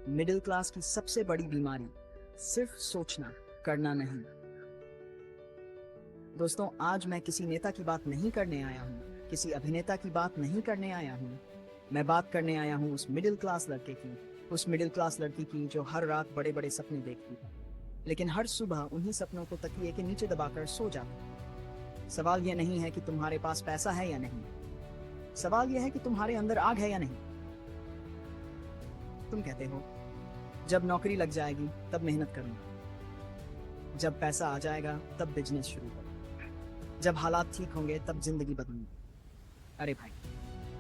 Middle class की सबसे बड़ी बीमारी सिर्फ सोचना, करना नहीं। दोस्तों, आज मैं किसी नेता की बात नहीं करने आया हूँ, किसी अभिनेता की बात नहीं करने आया हूँ। मैं बात करने आया हूँ उस मिडिल क्लास लड़के की, उस मिडिल क्लास लड़की की जो हर रात बड़े बड़े सपने देखती है, लेकिन हर सुबह उन्हीं सपनों को तकिए के नीचे दबाकर सो जाती। सवाल यह नहीं है कि तुम्हारे पास पैसा है या नहीं, सवाल यह है कि तुम्हारे अंदर आग है या नहीं। तुम कहते हो जब नौकरी लग जाएगी तब मेहनत करूंगा, जब पैसा आ जाएगा तब बिजनेस शुरू करूंगा, जब हालात ठीक होंगे तब जिंदगी बदलूंगी। अरे भाई,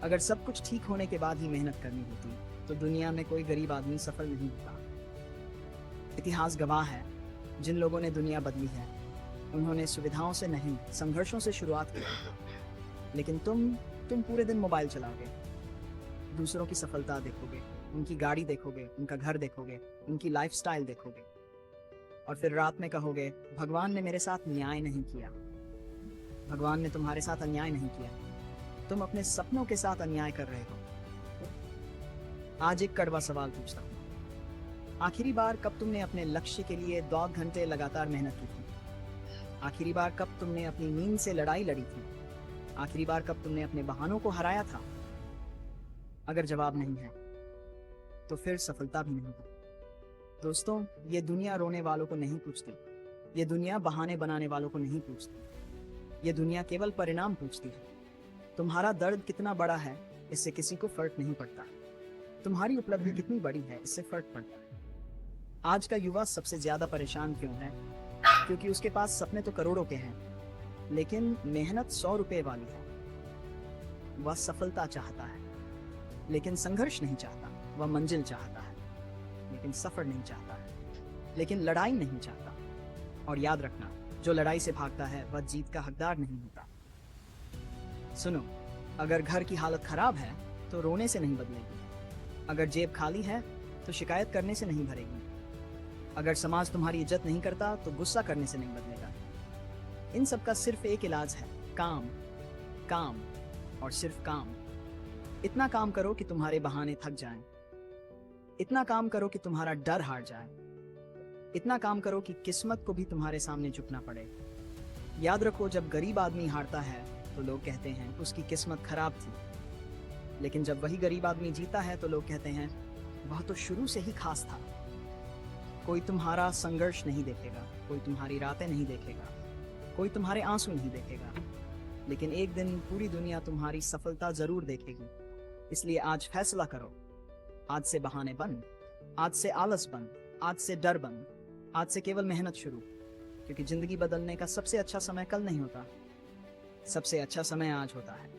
अगर सब कुछ ठीक होने के बाद ही मेहनत करनी होती तो दुनिया में कोई गरीब आदमी सफल नहीं होता। इतिहास गवाह है, जिन लोगों ने दुनिया बदली है उन्होंने सुविधाओं से नहीं, संघर्षों से शुरुआत की। लेकिन तुम पूरे दिन मोबाइल चलाओगे, दूसरों की सफलता देखोगे, उनकी गाड़ी देखोगे, उनका घर देखोगे, उनकी लाइफस्टाइल देखोगे, और फिर रात में कहोगे भगवान ने मेरे साथ न्याय नहीं किया। भगवान ने तुम्हारे साथ अन्याय नहीं किया, तुम अपने सपनों के साथ अन्याय कर रहे हो। आज एक कड़वा सवाल पूछता हूँ, आखिरी बार कब तुमने अपने लक्ष्य के लिए 2 घंटे लगातार मेहनत की थी? आखिरी बार कब तुमने अपनी नींद से लड़ाई लड़ी थी? आखिरी बार कब तुमने अपने बहानों को हराया था? अगर जवाब नहीं है तो फिर सफलता भी नहीं है। दोस्तों, ये दुनिया रोने वालों को नहीं पूछती, ये दुनिया बहाने बनाने वालों को नहीं पूछती, ये दुनिया केवल परिणाम पूछती है। तुम्हारा दर्द कितना बड़ा है इससे किसी को फर्क नहीं पड़ता, तुम्हारी उपलब्धि कितनी बड़ी है इससे फर्क पड़ता है। आज का युवा सबसे ज्यादा परेशान क्यों है? क्योंकि उसके पास सपने तो करोड़ों के हैं, लेकिन मेहनत 100 रुपए वाली है। वह सफलता चाहता है लेकिन संघर्ष नहीं चाहता, वह मंजिल चाहता है लेकिन सफर नहीं चाहता है, लेकिन लड़ाई नहीं चाहता। और याद रखना, जो लड़ाई से भागता है वह जीत का हकदार नहीं होता। सुनो, अगर घर की हालत खराब है तो रोने से नहीं बदलेगी, अगर जेब खाली है तो शिकायत करने से नहीं भरेगी, अगर समाज तुम्हारी इज्जत नहीं करता तो गुस्सा करने से नहीं बदलेगा। इन सब का सिर्फ एक इलाज है, काम, काम और सिर्फ काम। इतना काम करो कि तुम्हारे बहाने थक जाएं, इतना काम करो कि तुम्हारा डर हार जाए, इतना काम करो कि किस्मत को भी तुम्हारे सामने झुकना पड़े। याद रखो, जब गरीब आदमी हारता है तो लोग कहते हैं उसकी किस्मत खराब थी, लेकिन जब वही गरीब आदमी जीता है तो लोग कहते हैं वह तो शुरू से ही खास था। कोई तुम्हारा संघर्ष नहीं देखेगा, कोई तुम्हारी रातें नहीं देखेगा, कोई तुम्हारे आंसू नहीं देखेगा, लेकिन एक दिन पूरी दुनिया तुम्हारी सफलता जरूर देखेगी। इसलिए आज फैसला करो, आज से बहाने बंद, आज से आलस बंद, आज से डर बंद, आज से केवल मेहनत शुरू। क्योंकि जिंदगी बदलने का सबसे अच्छा समय कल नहीं होता, सबसे अच्छा समय आज होता है।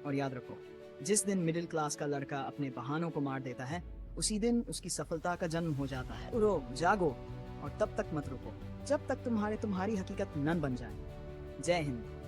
और याद रखो, जिस दिन मिडिल क्लास का लड़का अपने बहानों को मार देता है उसी दिन उसकी सफलता का जन्म हो जाता है। उठो, जागो, और तब तक मत रुको जब तक तुम्हारी हकीकत न बन जाए। जय हिंद।